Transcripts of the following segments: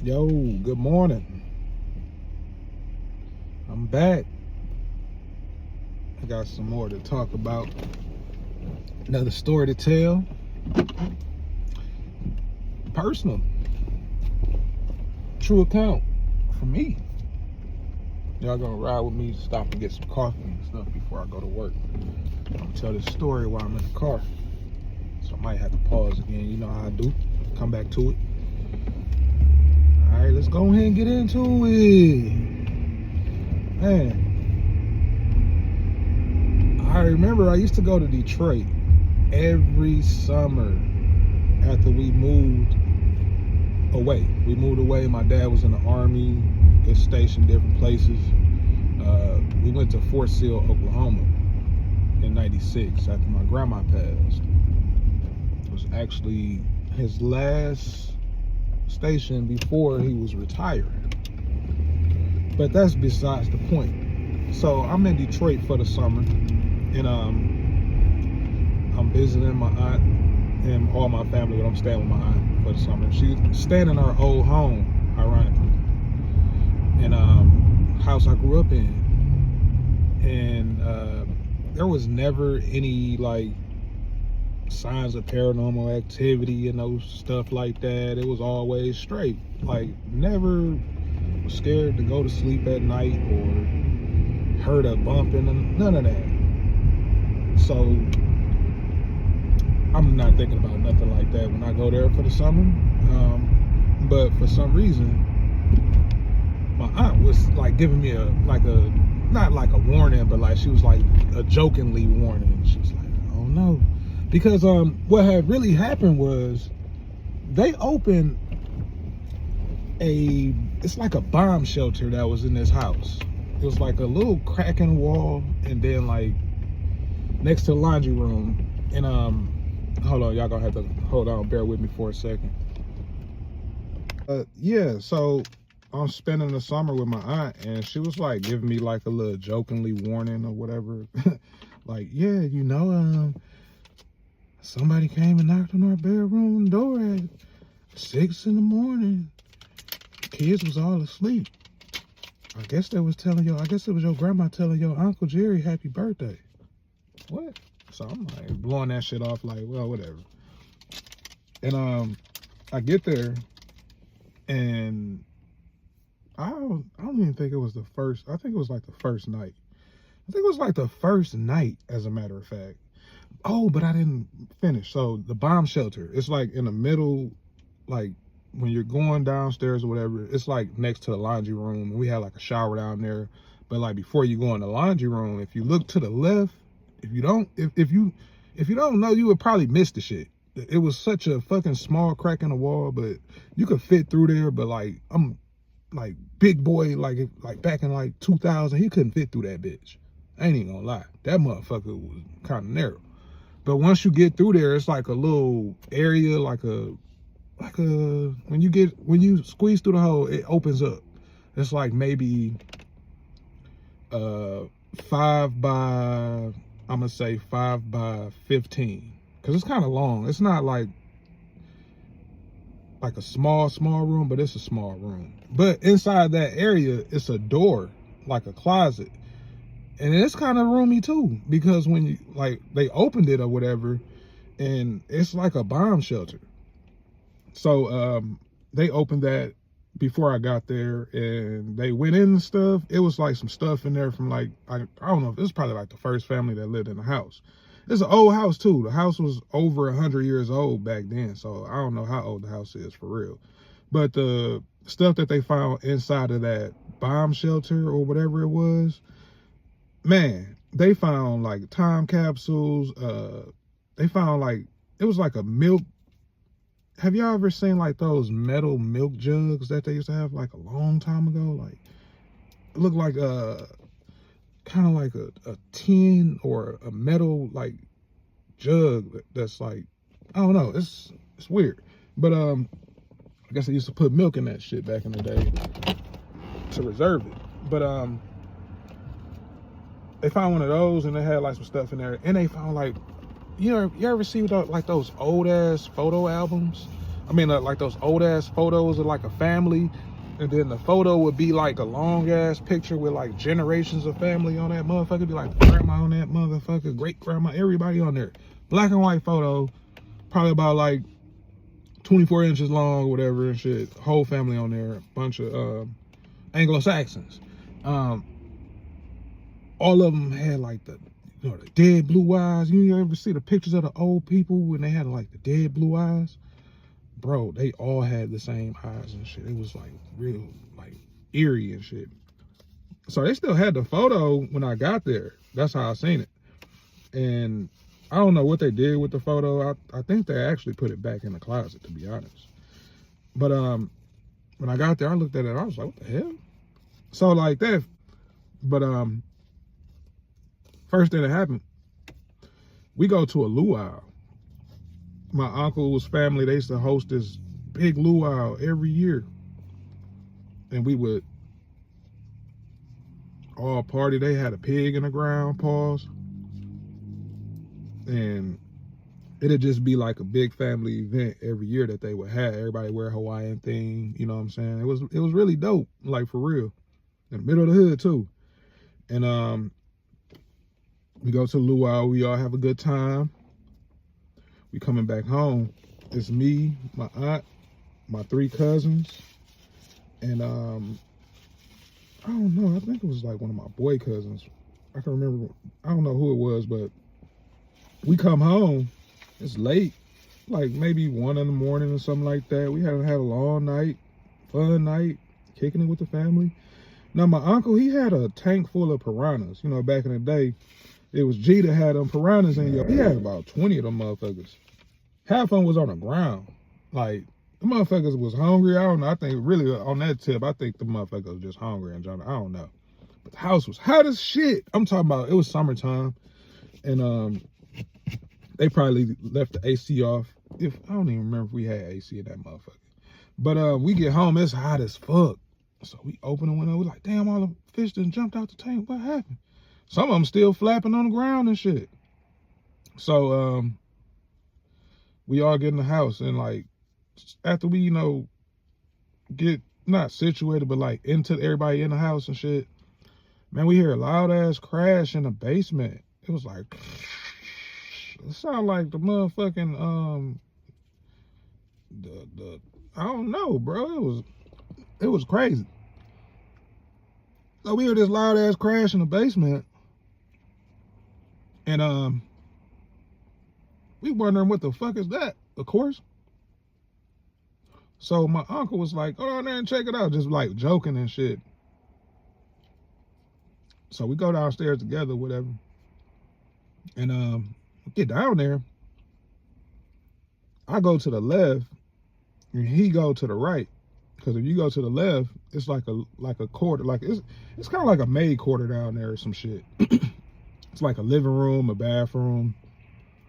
Yo, good morning. I'm back. I got some more to talk about. Another story to tell. Personal. True account for me. Y'all gonna ride with me, stop and get some coffee and stuff before I go to work. I'm gonna tell this story while I'm in the car. So I might have to pause again. You know how I do. Come back to it. Alright, let's go ahead and get into it. Man. I remember I used to go to Detroit every summer after we moved away. We moved away. My dad was in the Army, was stationed different places. We went to Fort Sill, Oklahoma in '96 after my grandma passed. It was actually his last station before he was retired. But that's besides the point. So I'm in Detroit for the summer, and I'm visiting my aunt and all my family, but I'm staying with my aunt for the summer. She's staying in our old home, ironically, in house I grew up in. And there was never any like signs of paranormal activity and no stuff like that. It was always straight. Like never was scared to go to sleep at night or heard a bumping and none of that. So I'm not thinking about nothing like that when I go there for the summer. But for some reason, my aunt was like giving me not like a warning, but like she was like a jokingly warning. She was like, "Oh no," because what had really happened was they opened it's like a bomb shelter that was in this house. It was like a little crack in the wall, and then like next to the laundry room. And hold on, y'all gonna have to hold on, bear with me for a second. Yeah, so I'm spending the summer with my aunt, and she was like giving me like a little jokingly warning or whatever. Like, yeah, you know, somebody came and knocked on our bedroom door at 6 in the morning. Kids was all asleep. I guess it was your grandma telling your Uncle Jerry happy birthday. What? So I'm like blowing that shit off like, well, whatever. And I get there, and I don't even think it was the first. I think it was like the first night. As a matter of fact. Oh, but I didn't finish. So the bomb shelter, it's like in the middle, like when you're going downstairs or whatever, it's like next to the laundry room. And we had like a shower down there. But like before you go in the laundry room, if you look to the left, if you don't know, you would probably miss the shit. It was such a fucking small crack in the wall, but you could fit through there. But like I'm like big boy, like back in like 2000, he couldn't fit through that bitch. I ain't even gonna lie, that motherfucker was kind of narrow. But once you get through there, it's like a little area, like a when you squeeze through the hole, it opens up. It's like maybe 5 by 15, because it's kind of long. It's not like a small room, but it's a small room. But inside that area, it's a door, like a closet. And it's kind of roomy too, because when you like they opened it or whatever, and it's like a bomb shelter. So they opened that before I got there, and they went in and stuff. It was like some stuff in there from like I don't know, it was probably like the first family that lived in the house. It's an old house too. The house was over 100 years old back then, so I don't know how old the house is for real. But the stuff that they found inside of that bomb shelter or whatever it was, man, they found like time capsules. They found like, it was like a milk. Have y'all ever seen like those metal milk jugs that they used to have like a long time ago? Like it looked like kind of like a tin or a metal like jug that's like, I don't know, it's weird. But I guess they used to put milk in that shit back in the day to reserve it. But they found one of those, and they had like some stuff in there, and they found like, you ever see like those old ass photo albums I mean, like those old ass photos of like a family, and then the photo would be like a long ass picture with like generations of family on that motherfucker. It'd be like grandma on that motherfucker, great grandma, everybody on there. Black and white photo, probably about like 24 inches long or whatever and shit. Whole family on there, a bunch of Anglo-Saxons. All of them had like the dead blue eyes. You ever see the pictures of the old people when they had like the dead blue eyes? Bro, they all had the same eyes and shit. It was like real, like eerie and shit. So they still had the photo when I got there. That's how I seen it. And I don't know what they did with the photo. I think they actually put it back in the closet, to be honest. But when I got there, I looked at it. I was like, what the hell? So like that. But first thing that happened, we go to a luau. My uncle's family, they used to host this big luau every year. And we would all party. They had a pig in the ground, pause. And it'd just be like a big family event every year that they would have. Everybody wear a Hawaiian thing, you know what I'm saying? It was really dope, like for real. In the middle of the hood too. And we go to luau, we all have a good time. We coming back home. It's me, my aunt, my 3 cousins, and I don't know, I think it was like one of my boy cousins. I can remember, I don't know who it was, but we come home, it's late, like maybe 1 in the morning or something like that. We had a long night, fun night, kicking it with the family. Now my uncle, he had a tank full of piranhas. You know, back in the day, it was G that had them piranhas in here. He had about 20 of them motherfuckers. Half of them was on the ground. Like, the motherfuckers was hungry. I don't know. I think really on that tip, I think the motherfuckers was just hungry and John. I don't know. But the house was hot as shit. I'm talking about, it was summertime. And they probably left the AC off. I don't even remember if we had AC in that motherfucker. But we get home, it's hot as fuck. So we open the window, we're like, damn, all the fish done jumped out the tank. What happened? Some of them still flapping on the ground and shit. So we all get in the house, and like after we, get not situated, but like into everybody in the house and shit, man, we hear a loud ass crash in the basement. It was like, it sounded like the motherfucking I don't know, bro. It was crazy. So we hear this loud ass crash in the basement, and we wondering what the fuck is that, of course. So my uncle was like, go down there and check it out, just like joking and shit. So we go downstairs together, whatever. And get down there. I go to the left and he go to the right. Because if you go to the left, it's like a quarter, like it's kind of like a maid quarter down there or some shit. It's like a living room, a bathroom,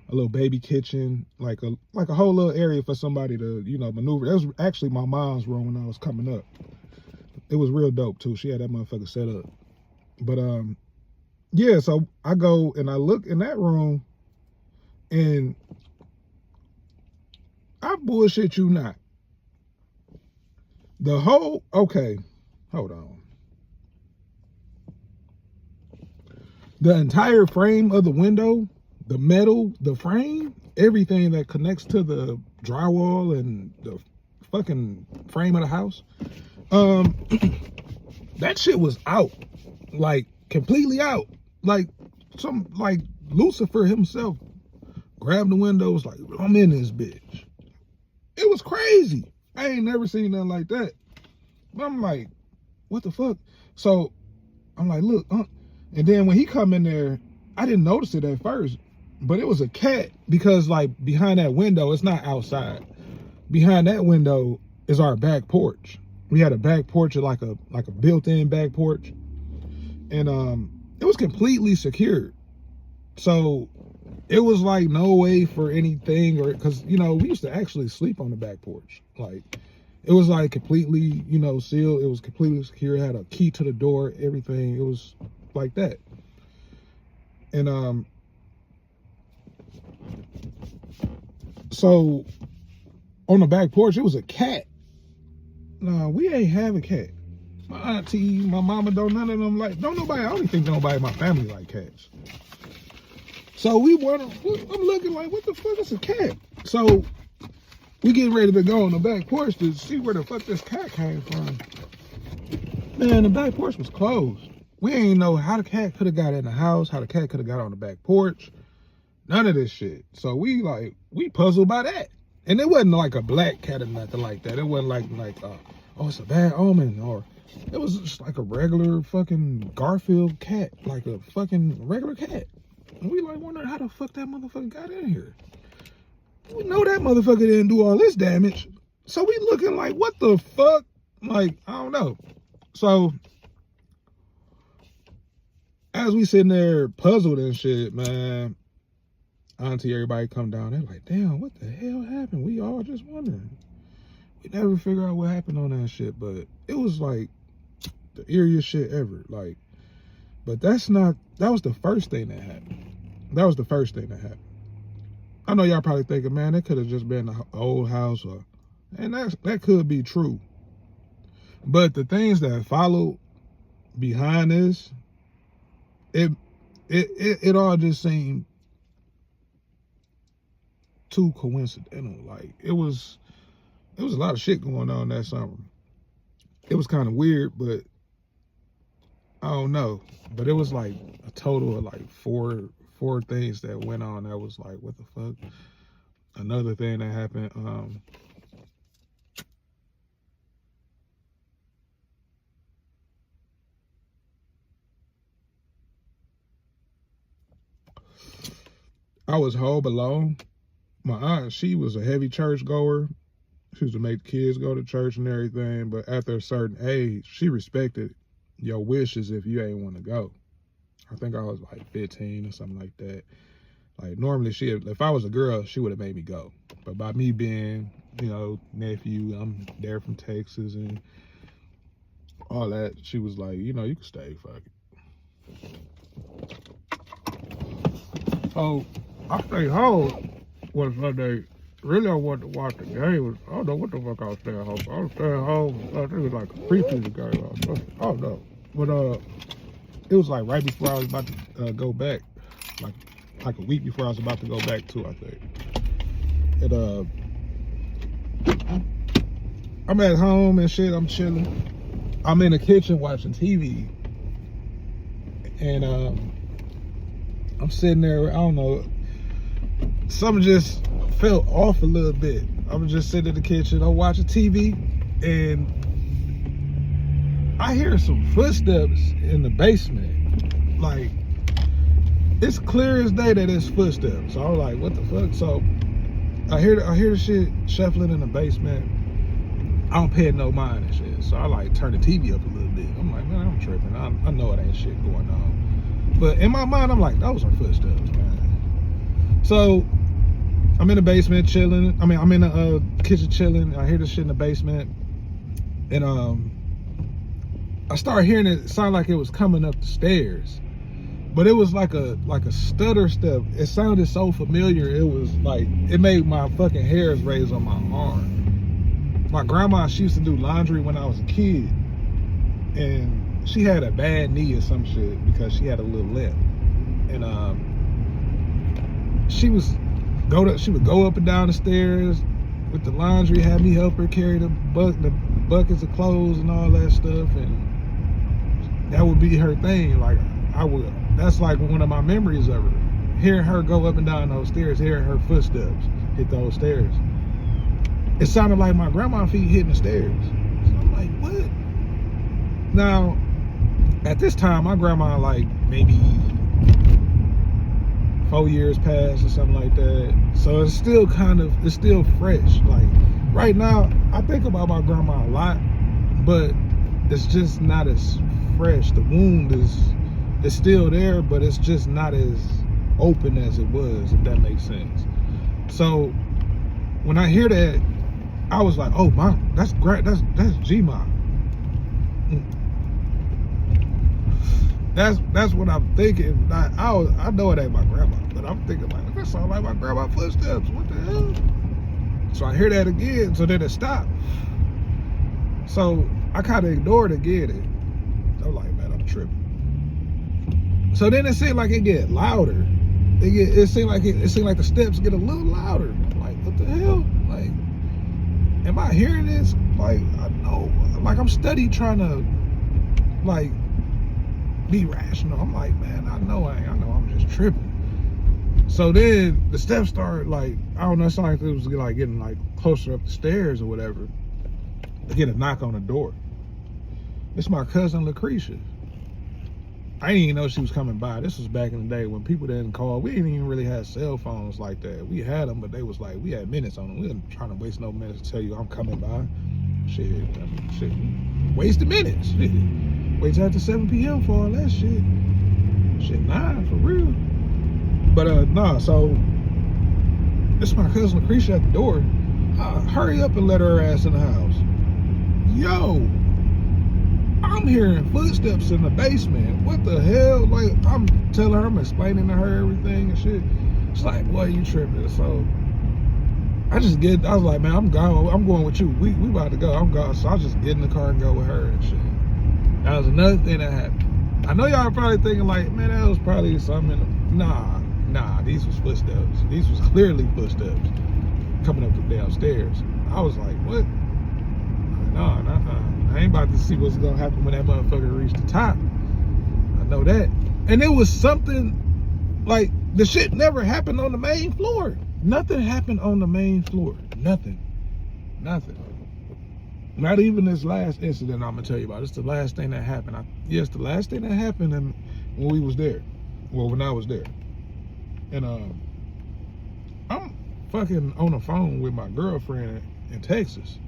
a little baby kitchen, like a whole little area for somebody to, maneuver. That was actually my mom's room when I was coming up. It was real dope too. She had that motherfucker set up. But yeah, so I go and I look in that room, and I bullshit you not. Okay, hold on. The entire frame of the window, the metal, the frame, everything that connects to the drywall and the fucking frame of the house, that shit was out, like completely out. Like Lucifer himself grabbed the windows, like, I'm in this bitch. It was crazy. I ain't never seen nothing like that. But I'm like, what the fuck? So I'm like, look, and then when he come in there, I didn't notice it at first, but it was a cat, because like behind that window, it's not outside. Behind that window is our back porch. We had a back porch, like a built-in back porch, and it was completely secured. So it was like no way for anything, or because we used to actually sleep on the back porch. Like it was like completely sealed. It was completely secure. It had a key to the door, everything. It was like that. And so on the back porch, it was a cat. No, we ain't have a cat. My auntie, my mama, don't none of them like, don't nobody, I don't think nobody in my family like cats. So I'm looking like, what the fuck is a cat? So we getting ready to go on the back porch to see where the fuck this cat came from. Man, the back porch was closed. We ain't know how the cat could have got in the house, how the cat could have got on the back porch. None of this shit. So we puzzled by that. And it wasn't like a black cat or nothing like that. It wasn't like oh, it's a bad omen, or it was just like a regular fucking Garfield cat, like a fucking regular cat. And we like wondering how the fuck that motherfucker got in here. We know that motherfucker didn't do all this damage. So we looking like, what the fuck? Like, I don't know. So as we sitting there puzzled and shit, man, auntie, everybody come down. They're like, damn, what the hell happened? We all just wondering. We never figure out what happened on that shit, but it was like the eeriest shit ever. Like, but that was the first thing that happened. That was the first thing that happened. I know y'all probably thinking, man, that could have just been an old house, and that could be true. But the things that followed behind this, it all just seemed too coincidental. Like, it was a lot of shit going on that summer. It was kind of weird, but I don't know. But it was like a total of like four things that went on that was like, what the fuck? Another thing that happened, I was home alone. My aunt, she was a heavy church goer. She used to make kids go to church and everything, but after a certain age, she respected your wishes if you ain't want to go. I think I was like 15 or something like that. Like, normally if I was a girl, she would have made me go. But by me being, nephew, I'm there from Texas and all that, she was like, you can stay, fuck it. So I stayed home one Sunday. Really, I wanted to watch the game. I don't know what the fuck I was staying home. I was staying home. I think it was like a preseason game. I don't know. But it was like right before I was about to go back. Like a week before I was about to go back too, I think. And I'm at home and shit. I'm chilling. I'm in the kitchen watching TV. And I'm sitting there, I don't know, something just felt off a little bit. I was just sitting in the kitchen, I'm watching TV, and I hear some footsteps in the basement. Like, it's clear as day that it's footsteps. So I was like, what the fuck? So I hear the shit shuffling in the basement. I don't pay no mind and shit. So I like turn the TV up a little bit. I'm like, man, I'm tripping. I know it ain't shit going on. But in my mind, I'm like, those are footsteps, man. So I'm in the basement chilling. I mean, I'm in the kitchen chilling. I hear this shit in the basement. And I started hearing it sound like it was coming up the stairs. But it was like a stutter step. It sounded so familiar. It was like, it made my fucking hairs raise on my arm. My grandma, she used to do laundry when I was a kid. And she had a bad knee or some shit because she had a little limp. And she would go up and down the stairs with the laundry, have me help her carry the buckets of clothes and all that stuff. And that would be her thing. Like, that's like one of my memories of her. Hearing her go up and down those stairs, hearing her footsteps hit those stairs. It sounded like my grandma's feet hitting the stairs. So I'm like, what? Now, at this time, my grandma, like, maybe 4 years past or something like that. So it's still fresh. Like, right now, I think about my grandma a lot, but it's just not as fresh. The wound is still there, but it's just not as open as it was, if that makes sense. So when I hear that, I was like, oh, mom, that's great. That's G-Mom. That's what I'm thinking. I know it ain't my grandma, but I'm thinking like, that sounds like my grandma's footsteps. What the hell? So I hear that again, so then it stopped. So I kind of ignored it again. I'm like, man, I'm tripping. So then it seemed like it get louder. It seemed like the steps get a little louder. Like, what the hell? Like, am I hearing this? Like, I know, like I'm steady trying to like be rational. I'm like, man, I know I'm just tripping. So then the steps start, like, I don't know, it sounded like it was like getting like closer up the stairs or whatever. I get a knock on the door. It's my cousin Lucretia. I didn't even know she was coming by. This was back in the day when people didn't call. We didn't even really have cell phones like that. We had them, but they was like, we had minutes on them. We weren't trying to waste no minutes to tell you I'm coming by. Shit, wasted minutes. Shit. Wait till after 7 p.m. for all that shit. Shit, 9 for real. But nah, so it's my cousin Lucretia at the door. Hurry up and let her ass in the house. Yo, I'm hearing footsteps in the basement. What the hell? Like, I'm telling her, I'm explaining to her everything and shit. It's like, boy, you tripping. So I was like, man, I'm going with you. We about to go. I'm going. So I just get in the car and go with her and shit. That was another thing that happened. I know y'all are probably thinking like, man, that was probably something. Nah, these was footsteps. These was clearly footsteps coming up the downstairs. I was like, what? Nah. I ain't about to see what's gonna happen when that motherfucker reached the top. I know that. And it was something like, the shit never happened on the main floor. Nothing happened on the main floor. Nothing. Not even this last incident I'm gonna tell you about. It's the last thing that happened. Yes, the last thing that happened when we was there. Well, when I was there. And I'm fucking on the phone with my girlfriend in Texas.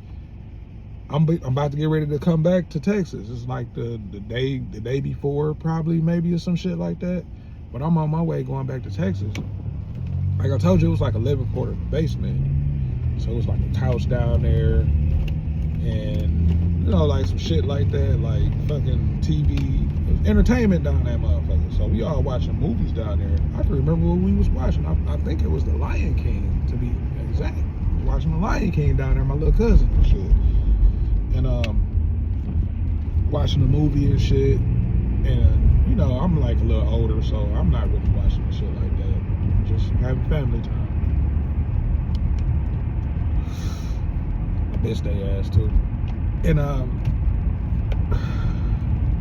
I'm about to get ready to come back to Texas. It's like the day before, probably, maybe, or some shit like that. But I'm on my way going back to Texas. Like I told you, it was like a living quarter basement. So it was like a couch down there, and you know, like some shit like that, like fucking TV, entertainment down that motherfucker. So we all watching movies down there. I can remember what we was watching. I think it was The Lion King, to be exact. I was watching The Lion King down there, my little cousin and shit. And watching the movie and shit, and you know, I'm like a little older, so I'm not really watching shit like that. Just having family time. I miss their ass too. And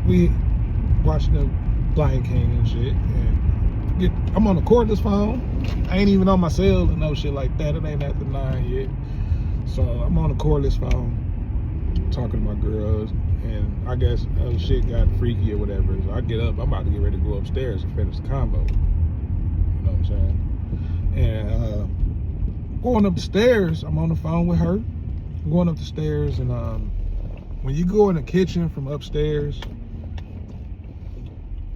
we watching the Lion King and shit, and I'm on the cordless phone. I ain't even on my cell and no shit like that. It ain't at the 9 yet. So I'm on the cordless phone, talking to my girls, and I guess shit got freaky or whatever. So I get up, I'm about to get ready to go upstairs and finish the combo. You know what I'm saying? And going up the stairs, I'm on the phone with her. I'm going up the stairs, and when you go in the kitchen from upstairs,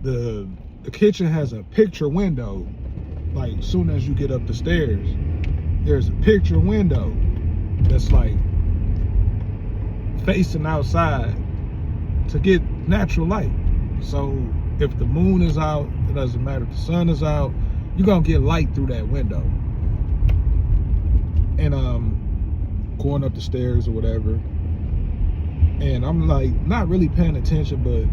the kitchen has a picture window. Like, as soon as you get up the stairs, there's a picture window that's like facing outside to get natural light. So if the moon is out, it doesn't matter if the sun is out, you're gonna get light through that window. And going up the stairs or whatever, and I'm like not really paying attention, but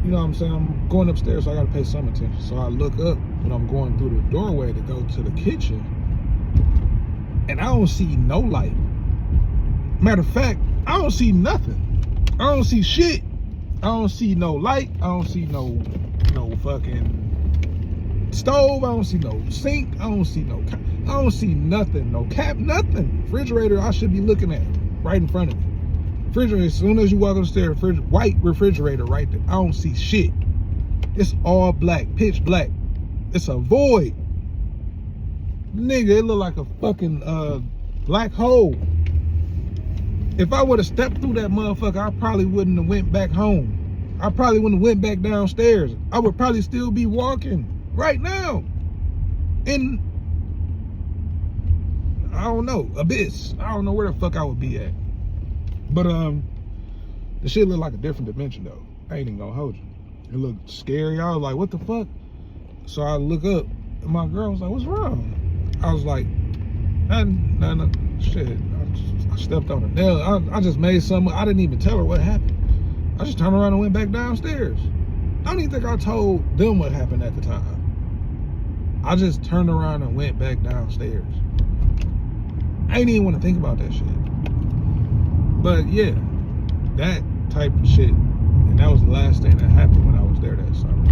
you know what I'm saying, I'm going upstairs, so I gotta pay some attention. So I look up when I'm going through the doorway to go to the kitchen, and I don't see no light. Matter of fact, I don't see nothing. I don't see shit. I don't see no light. I don't see no fucking stove. I don't see no sink. I don't see nothing. No cap, nothing. Refrigerator I should be looking at right in front of me. Refrigerator, as soon as you walk upstairs, white refrigerator right there. I don't see shit. It's all black, pitch black. It's a void. Nigga, it look like a fucking black hole. If I would have stepped through that motherfucker, I probably wouldn't have went back home. I probably wouldn't have went back downstairs. I would probably still be walking right now in, I don't know, abyss. I don't know where the fuck I would be at. But the shit looked like a different dimension though. I ain't even gonna hold you. It looked scary. I was like, what the fuck? So I look up and my girl was like, what's wrong? I was like, nothing. Shit, I stepped on a nail. I just made something. I didn't even tell her what happened. I just turned around and went back downstairs. I don't even think I told them what happened at the time. I just turned around and went back downstairs. I didn't even want to think about that shit. But yeah, that type of shit. And that was the last thing that happened when I was there that summer.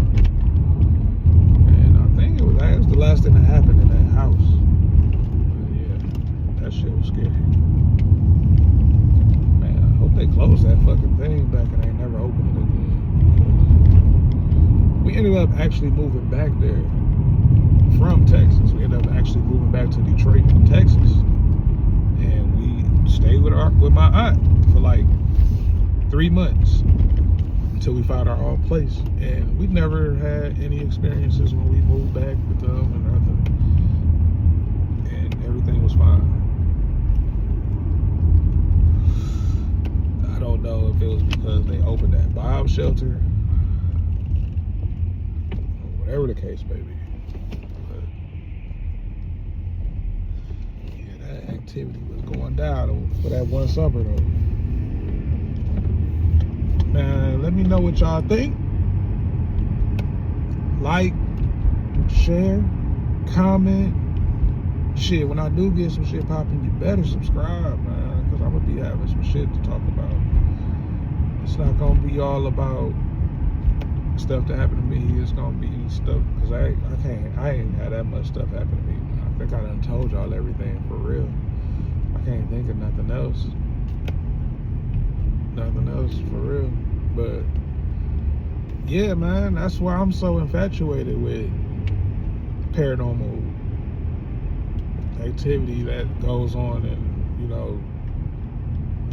And I think that was the last thing that happened in that house. But yeah, that shit was scary. Man, I hope they closed that fucking thing back and they never opened it again. We ended up actually moving back there from Texas. We ended up actually moving back to Detroit from Texas. And we stayed with my aunt for like 3 months until we found our own place. And we never had any experiences when we moved back with them and nothing. And everything was fine. I don't know if it was because they opened that bomb shelter or whatever the case may be. But yeah, that activity was going down for that one summer though. Man, let me know what y'all think. Like, share, comment. Shit, when I do get some shit popping, you better subscribe, man, because I'm going to be having some shit to talk about. It's not going to be all about stuff that happened to me. It's going to be stuff, because I ain't had that much stuff happen to me. I think I done told y'all everything for real. I can't think of nothing else. Nothing else for real. But yeah, man, that's why I'm so infatuated with paranormal activity that goes on, and you know,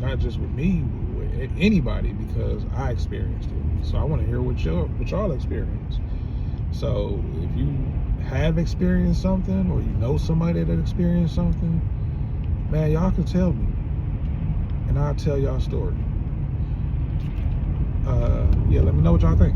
not just with me, but with anybody, because I experienced it. So I want to hear what y'all experienced. So if you have experienced something, or you know somebody that experienced something, man, y'all can tell me, and I'll tell y'all a story. Yeah, let me know what y'all think.